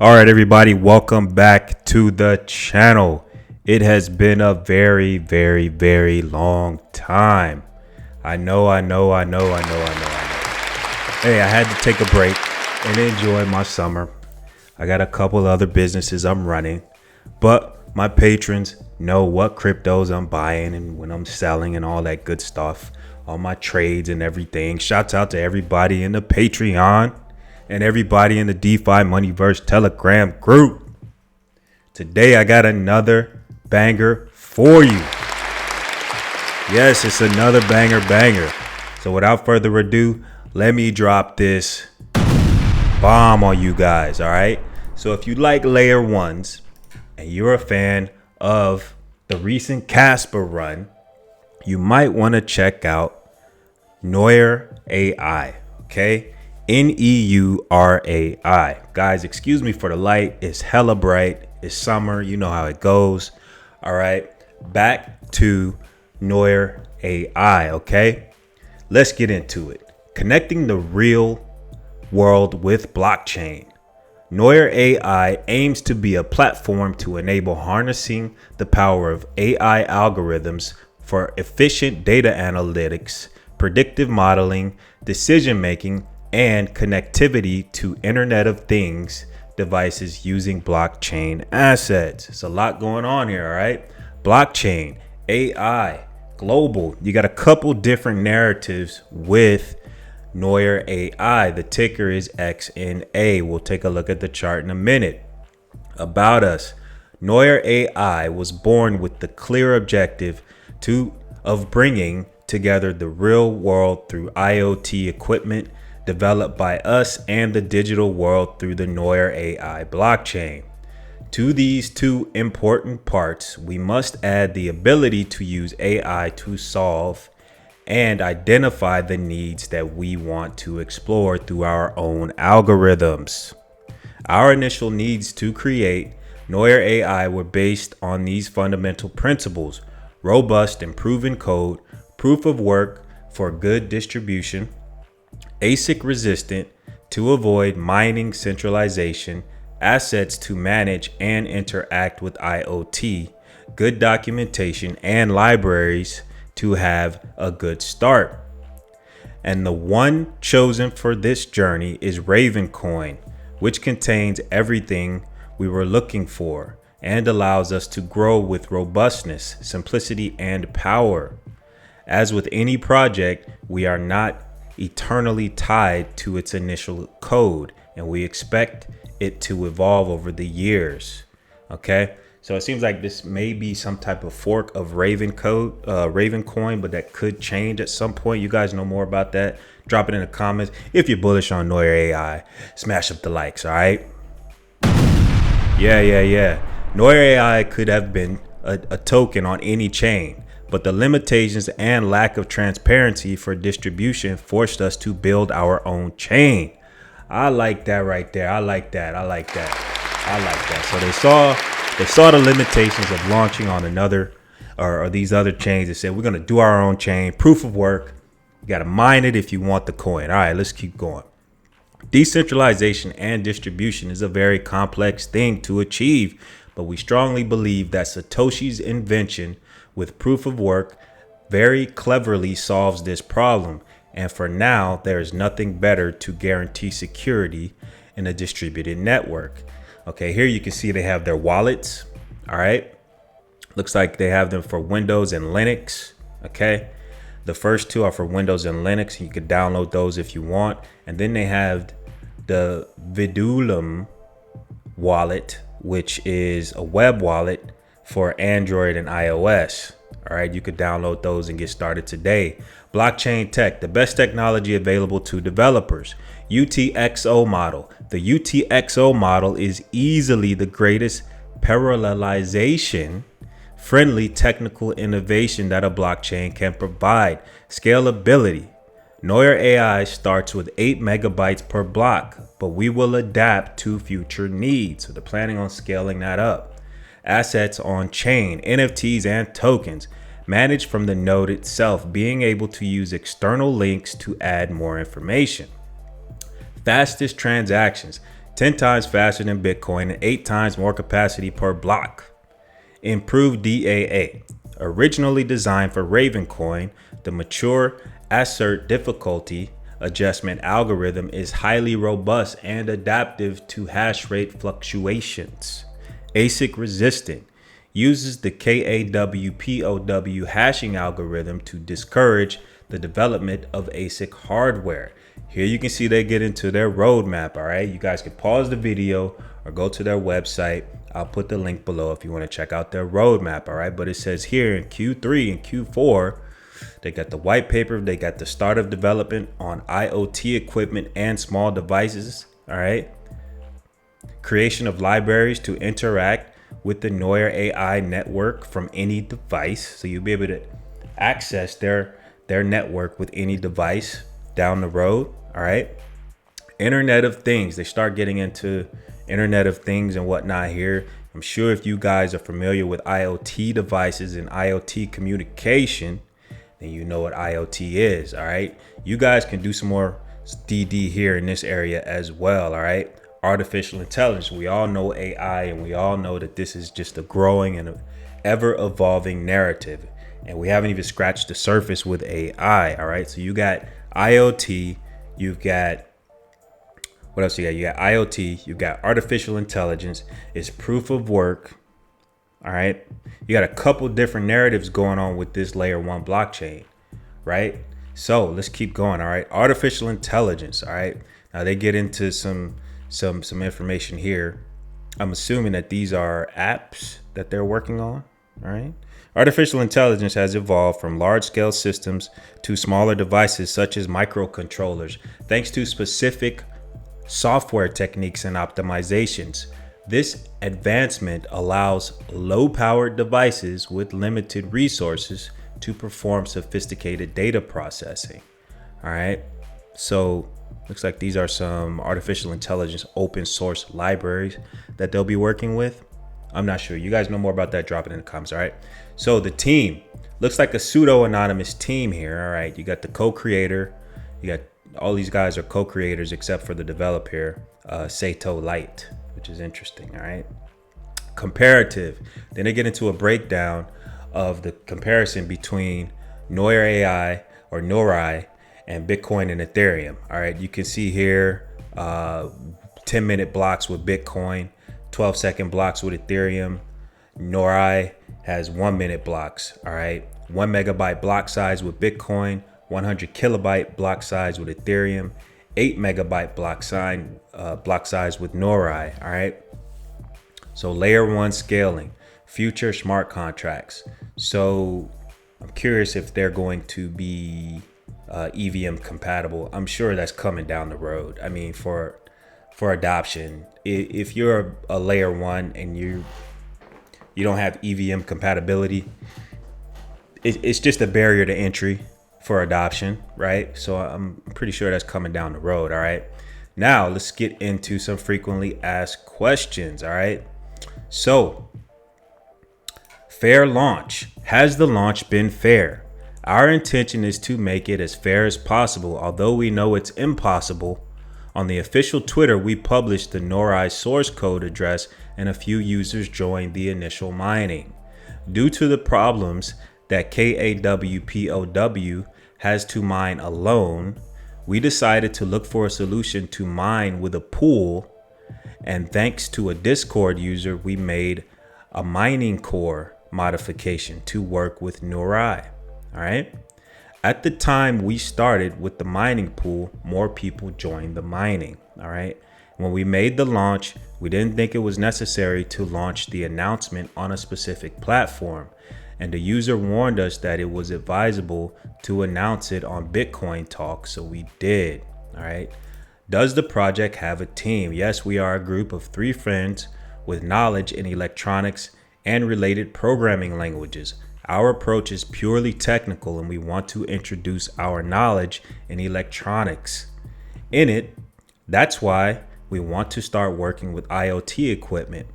All right, everybody, welcome back to the channel. It has been a very, very, very long time. I know. Hey, I had to take a break and enjoy my summer. I got a couple other businesses I'm running, but my patrons know what cryptos I'm buying and when I'm selling and all that good stuff, all my trades and everything. Shouts out to everybody in the Patreon and everybody in the DeFi Moneyverse Telegram group. Today I got another banger for you. Yes, it's another banger. So without further ado, let me drop this bomb on you guys, all right? So if you like layer ones and you're a fan of the recent KASPA run, you might want to check out NeurAI, okay? NeurAI. Guys, excuse me for the light. It's hella bright. It's summer. You know how it goes. All right. Back to NeurAI, okay? Let's get into it. Connecting the real world with blockchain. NeurAI aims to be a platform to enable harnessing the power of AI algorithms for efficient data analytics, predictive modeling, decision making, and connectivity to Internet of Things devices using blockchain assets. It's a lot going on here, all right? Blockchain, AI, global. You got a couple different narratives with NeurAI. The ticker is XNA. We'll take a look at the chart in a minute. About us. NeurAI was born with the clear objective of bringing together the real world through IoT equipment developed by us and the digital world through the NeurAI blockchain. To these two important parts, we must add the ability to use AI to solve and identify the needs that we want to explore through our own algorithms. Our initial needs to create NeurAI were based on these fundamental principles: robust and proven code, proof of work for good distribution, ASIC resistant to avoid mining centralization, assets to manage and interact with IoT, good documentation, and libraries to have a good start. And the one chosen for this journey is Ravencoin, which contains everything we were looking for and allows us to grow with robustness, simplicity, and power. As with any project, we are not eternally tied to its initial code, and we expect it to evolve over the years. Okay, so it seems like this may be some type of fork of Ravencoin, but that could change at some point. You guys know more about that? Drop it in the comments. If you're bullish on NeurAI, smash up the likes. All right. Yeah. NeurAI could have been a token on any chain, but the limitations and lack of transparency for distribution forced us to build our own chain. I like that right there. I like that. So they saw the limitations of launching on another or these other chains. They said, we're going to do our own chain, proof of work. You got to mine it if you want the coin. All right, let's keep going. Decentralization and distribution is a very complex thing to achieve, but we strongly believe that Satoshi's invention with proof of work very cleverly solves this problem. And for now, there is nothing better to guarantee security in a distributed network. Okay, here you can see they have their wallets. All right. Looks like they have them for Windows and Linux. Okay. The first two are for Windows and Linux. You could download those if you want. And then they have the Vidulum wallet, which is a web wallet for Android and iOS. All right, you could download those and get started today. Blockchain tech, the best technology available to developers. UTXO model. The UTXO model is easily the greatest parallelization friendly technical innovation that a blockchain can provide. Scalability. NeurAI starts with 8 megabytes per block, but we will adapt to future needs. So they're planning on scaling that up. Assets on chain, NFTs, and tokens managed from the node itself, being able to use external links to add more information. Fastest transactions, 10 times faster than Bitcoin and 8 times more capacity per block. Improved DAA. Originally designed for Ravencoin, the mature assert difficulty adjustment algorithm is highly robust and adaptive to hash rate fluctuations. ASIC resistant. Uses the KAWPOW hashing algorithm to discourage the development of ASIC hardware. Here you can see they get into their roadmap. All right, you guys can pause the video or go to their website. I'll put the link below if you want to check out their roadmap. All right, but it says here in Q3 and Q4, they got the white paper, they got the start of development on IoT equipment and small devices. All right, creation of libraries to interact with the NeurAI network from any device. So you'll be able to access their network with any device down the road. All right. Internet of Things. They start getting into Internet of Things and whatnot here. I'm sure if you guys are familiar with IoT devices and IoT communication, then you know what IoT is. All right. You guys can do some more DD here in this area as well. All right. Artificial intelligence. We all know AI, and we all know that this is just a growing and ever evolving narrative. And we haven't even scratched the surface with AI. All right. So you got IoT, you've got, what else you got? You got IoT, you got artificial intelligence, it's proof of work. All right. You got a couple different narratives going on with this layer 1 blockchain, right? So let's keep going. All right. Artificial intelligence. All right. Now they get into some information here. I'm assuming that these are apps that they're working on. All right. Artificial intelligence has evolved from large-scale systems to smaller devices such as microcontrollers, thanks to specific software techniques and optimizations. This advancement allows low-powered devices with limited resources to perform sophisticated data processing. All right. So looks like these are some artificial intelligence open source libraries that they'll be working with. I'm not sure. You guys know more about that, drop it in the comments. All right. So the team looks like a pseudo anonymous team here. All right. You got the co-creator. You got all these guys are co-creators except for the developer here, Sato Light, which is interesting. All right. Comparative. Then they get into a breakdown of the comparison between NeurAI or NeurAI and Bitcoin and Ethereum. All right. You can see here 10-minute blocks with Bitcoin, 12-second blocks with Ethereum. NeurAI has 1-minute blocks. All right. 1 megabyte block size with Bitcoin, 100 kilobyte block size with Ethereum, 8 megabyte block size with NeurAI. All right. So layer 1 scaling, future smart contracts. So I'm curious if they're going to be EVM compatible. I'm sure that's coming down the road. I mean, for adoption, if you're a layer 1 and you don't have EVM compatibility, it's just a barrier to entry for adoption, right? So I'm pretty sure that's coming down the road. All right. Now let's get into some frequently asked questions. All right. So, fair launch. Has the launch been fair? Our intention is to make it as fair as possible, although we know it's impossible. On the official Twitter, we published the NeurAI source code address and a few users joined the initial mining. Due to the problems that KAWPOW has to mine alone, we decided to look for a solution to mine with a pool, and thanks to a Discord user, we made a mining core modification to work with NeurAI. All right. At the time we started with the mining pool, more people joined the mining. All right. When we made the launch, we didn't think it was necessary to launch the announcement on a specific platform. And the user warned us that it was advisable to announce it on Bitcoin Talk. So we did. All right. Does the project have a team? Yes, we are a group of 3 friends with knowledge in electronics and related programming languages. Our approach is purely technical, and we want to introduce our knowledge in electronics in it. That's why we want to start working with IoT equipment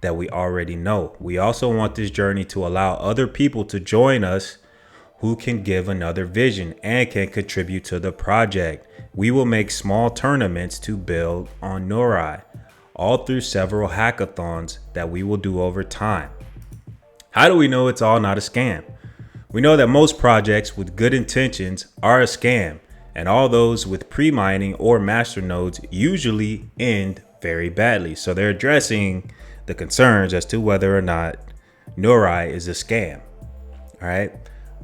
that we already know. We also want this journey to allow other people to join us who can give another vision and can contribute to the project. We will make small tournaments to build on NeurAI, all through several hackathons that we will do over time. How do we know it's all not a scam? We know that most projects with good intentions are a scam, and all those with pre-mining or master nodes usually end very badly. So they're addressing the concerns as to whether or not NeurAI is a scam. All right.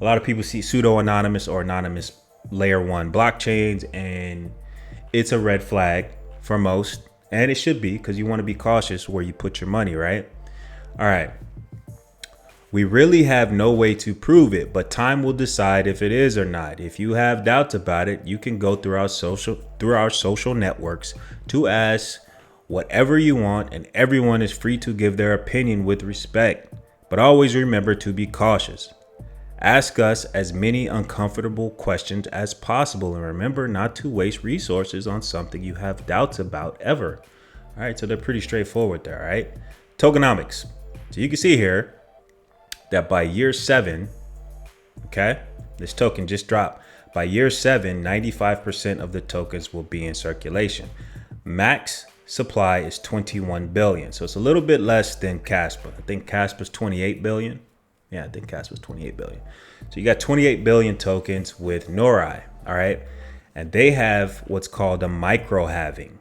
A lot of people see pseudo-anonymous or anonymous layer 1 blockchains, and it's a red flag for most. And it should be, because you want to be cautious where you put your money, right? All right. We really have no way to prove it, but time will decide if it is or not. If you have doubts about it, you can go through our social networks to ask whatever you want, and everyone is free to give their opinion with respect. But always remember to be cautious. Ask us as many uncomfortable questions as possible, and remember not to waste resources on something you have doubts about ever. All right, so they're pretty straightforward there, all right? Tokenomics. So you can see here that by year 7, okay, this token just dropped. By year 7, 95% of the tokens will be in circulation. Max supply is 21 billion. So it's a little bit less than KASPA. I think KASPA is 28 billion. Yeah, I think KASPA is 28 billion. So you got 28 billion tokens with NeurAI, all right? And they have what's called a micro halving.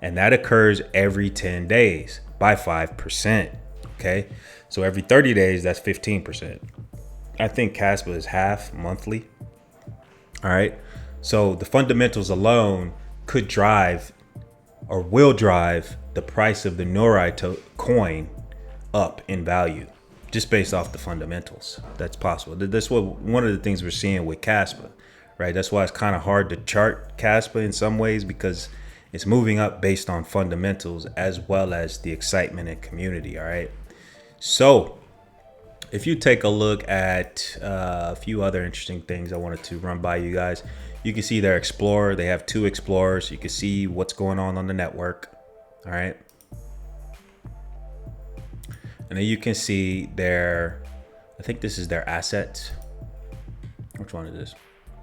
And that occurs every 10 days by 5%, okay? So every 30 days, that's 15%. I think KASPA is half monthly, all right? So the fundamentals alone could drive or will drive the price of the NeurAI coin up in value, just based off the fundamentals. That's possible. That's one of the things we're seeing with KASPA, right? That's why it's kind of hard to chart KASPA in some ways, because it's moving up based on fundamentals as well as the excitement and community, all right? So if you take a look at a few other interesting things I wanted to run by you guys, you can see their Explorer. They have 2 Explorers. You can see what's going on the network, all right? And then you can see their, I think this is their assets. Which one is this?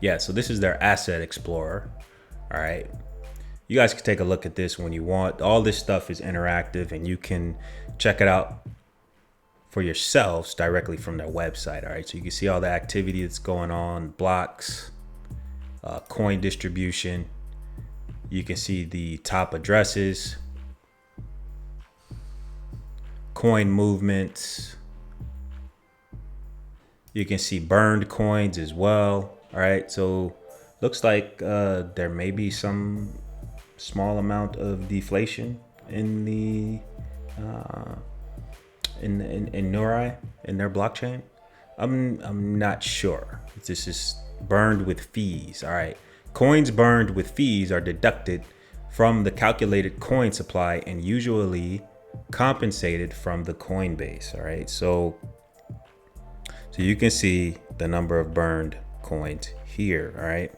Yeah, so this is their Asset Explorer, all right? You guys can take a look at this when you want. All this stuff is interactive, and you can check it out for yourselves directly from their website, all right? So you can see all the activity that's going on, blocks, coin distribution. You can see the top addresses, coin movements. You can see burned coins as well, all right? So looks like there may be some small amount of deflation in the in NeurAI, in their blockchain. I'm not sure. This is burned with fees. All right. Coins burned with fees are deducted from the calculated coin supply and usually compensated from the coin base. All right. So you can see the number of burned coins here. All right.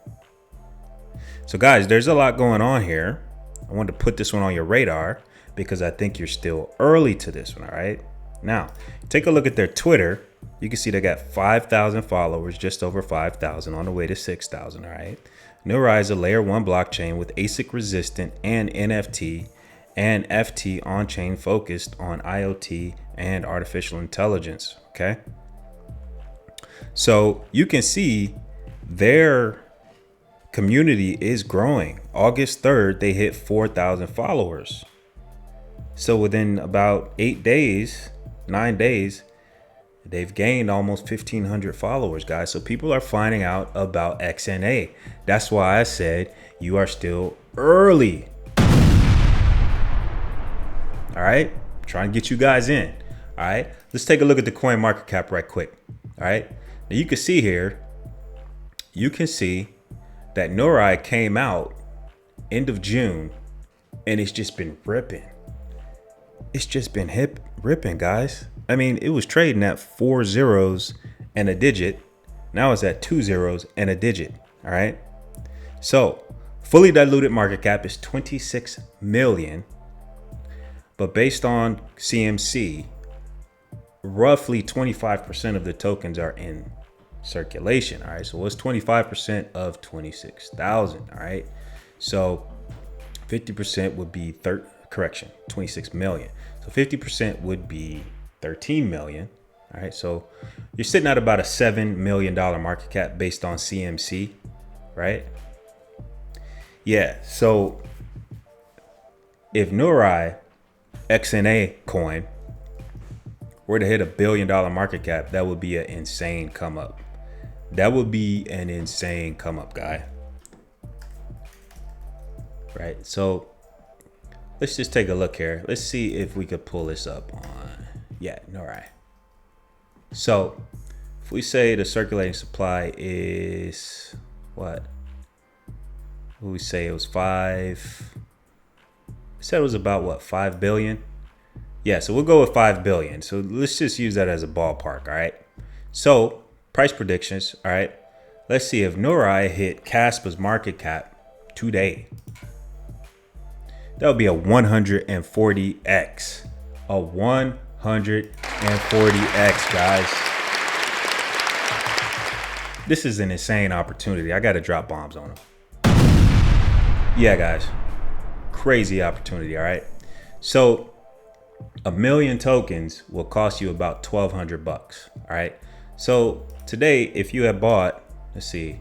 So guys, there's a lot going on here. I wanted to put this one on your radar because I think you're still early to this one. All right. Now, take a look at their Twitter. You can see they got 5,000 followers, just over 5,000, on the way to 6,000. All right. NeurAI is a layer 1 blockchain with ASIC resistant and NFT and FT on-chain focused on IoT and artificial intelligence. Okay. So you can see their community is growing. August 3rd, they hit 4,000 followers. So within about 9 days, they've gained almost 1,500 followers, guys. So people are finding out about XNA. That's why I said you are still early. All right, trying to get you guys in. All right, let's take a look at the coin market cap right quick. All right, now you can see here, you can see that NeurAI came out end of June, and it's just been ripping. It's just been ripping, guys. I mean, it was trading at 4 zeros and a digit. Now it's at 2 zeros and a digit. All right. So fully diluted market cap is 26 million. But based on CMC, roughly 25% of the tokens are in circulation. All right. So what's 25% of 26,000? All right. So 50% would be 26 million. So 50% would be 13 million. All right. So you're sitting at about a $7 million market cap based on CMC, right? Yeah. So if NeurAI XNA coin were to hit $1 billion market cap, that would be an insane come up. That would be an insane come up, guy. Right. So let's just take a look here. Let's see if we could pull this up on, NeurAI. So if we say the circulating supply is what? We say it was said it was about what, 5 billion? Yeah, so we'll go with 5 billion. So let's just use that as a ballpark, all right? So price predictions, all right? Let's see if NeurAI hit KASPA's market cap today. That would be a 140x. A 140x, guys. This is an insane opportunity. I got to drop bombs on them. Yeah, guys. Crazy opportunity, all right? So 1 million tokens will cost you about $1,200, all right? So today, if you had bought, let's see,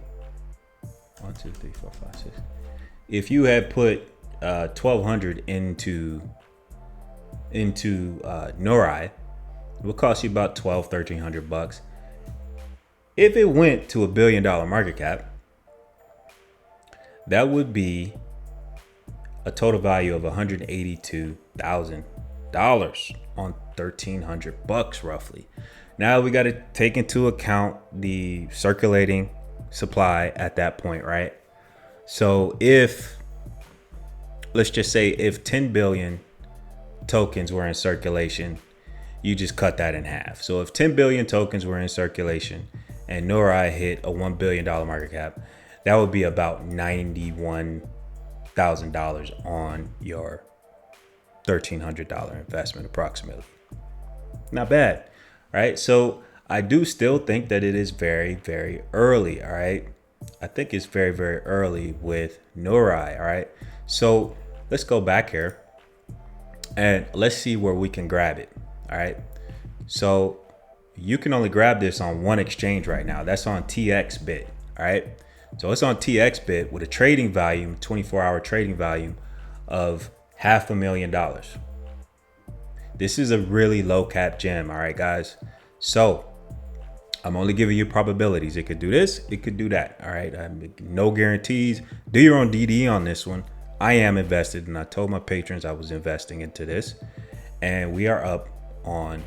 1, 2, 3, 4, 5, 6. If you had put 1,200 into NeurAI, it will cost you about $1,300. If it went to $1 billion market cap, that would be a total value of $182,000 on $1,300 roughly. Now we got to take into account the circulating supply at that point, right? So let's just say if 10 billion tokens were in circulation, you just cut that in half. So if 10 billion tokens were in circulation and NeurAI hit a $1 billion market cap, that would be about $91,000 on your $1,300 investment approximately. Not bad, right? So I do still think that it is very, very early, all right? I think it's very, very early with NeurAI, all right? So let's go back here and let's see where we can grab it, all right? So you can only grab this on one exchange right now. That's on TXBit, all right? So it's on TXBit with a trading volume, 24-hour trading volume of $500,000. This is a really low cap gem, all right, guys? So I'm only giving you probabilities. It could do this, it could do that, all right? No guarantees. Do your own DD on this one. I am invested, and I told my patrons I was investing into this, and we are up on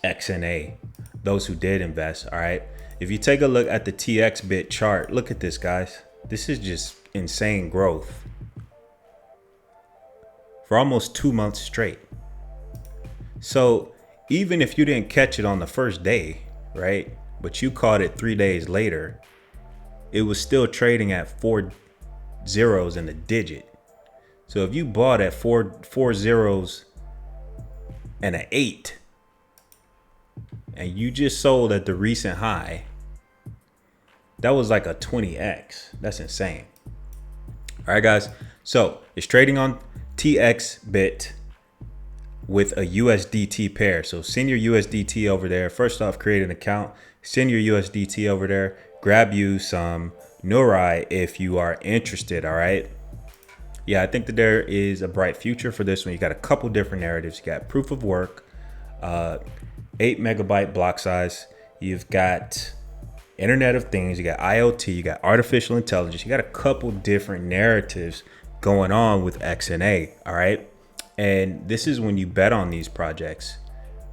XNA, those who did invest, all right? If you take a look at the TXBit chart, look at this, guys. This is just insane growth for almost 2 months straight. So even if you didn't catch it on the first day, right, but you caught it 3 days later, it was still trading at 4 zeros in a digit. So if you bought at four zeros and an 8, and you just sold at the recent high, that was like a 20x. That's insane. All right, guys. So it's trading on TXBit with a USDT pair. So send your USDT over there. First off, create an account, send your USDT over there, grab you some NeurAI if you are interested. All right. Yeah, I think that there is a bright future for this one. You got a couple different narratives. You got proof of work, 8 megabyte block size. You've got Internet of Things, you got IoT, you got artificial intelligence, you got a couple different narratives going on with XNA, all right? And this is when you bet on these projects.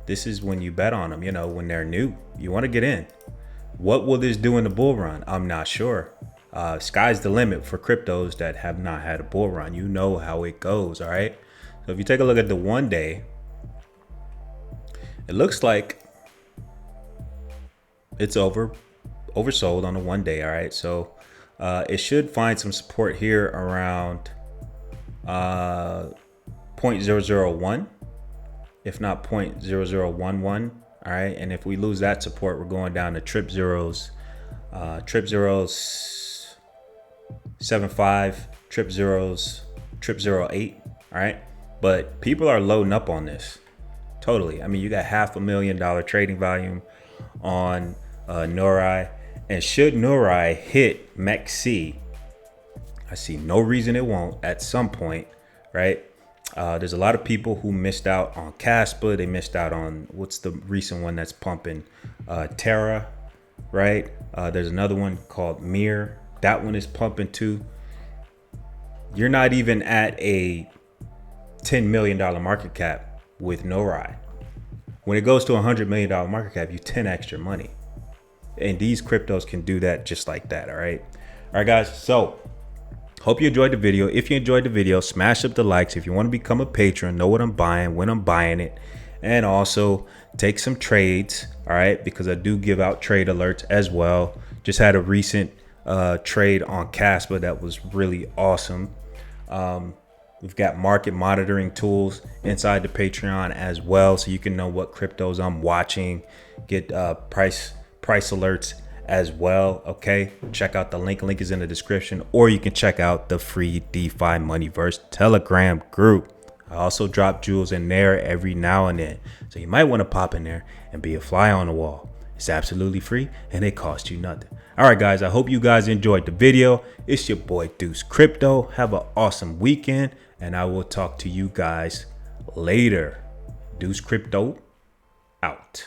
This is when you bet on them, you know, when they're new. You want to get in. What will this do in the bull run? I'm not sure. Sky's the limit for cryptos that have not had a bull run. You know how it goes, all right? So if you take a look at the 1 day, it looks like it's oversold on the 1 day, all right? So it should find some support here around 0.001, if not 0.0011, all right? And if we lose that support, we're going down to trip zeros 75 trip zeros, trip 08. All right. But people are loading up on this. Totally. I mean, you got $500,000 trading volume on NeurAI. And should NeurAI hit MEC-C, I see no reason it won't at some point, right? There's a lot of people who missed out on KASPA. They missed out on, what's the recent one that's pumping? Terra, right? There's another one called Mir. That one is pumping too. You're not even at a $10 million market cap with NeurAI. When it goes to a $100 million market cap, you 10x your money. And these cryptos can do that just like that. All right. All right, guys. So hope you enjoyed the video. If you enjoyed the video, smash up the likes. If you want to become a patron, know what I'm buying, when I'm buying it, and also take some trades. All right. Because I do give out trade alerts as well. Just had a recent trade on KASPA that was really awesome. We've got market monitoring tools inside the Patreon as well, so you can know what cryptos I'm watching, get price alerts as well. Okay, check out the link. Link is in the description, or you can check out the free DeFi Moneyverse Telegram group. I also drop jewels in there every now and then, so you might want to pop in there and be a fly on the wall. It's absolutely free and it costs you nothing. All right, guys, I hope you guys enjoyed the video. It's your boy Deuce Crypto. Have an awesome weekend, and I will talk to you guys later. Deuce Crypto out.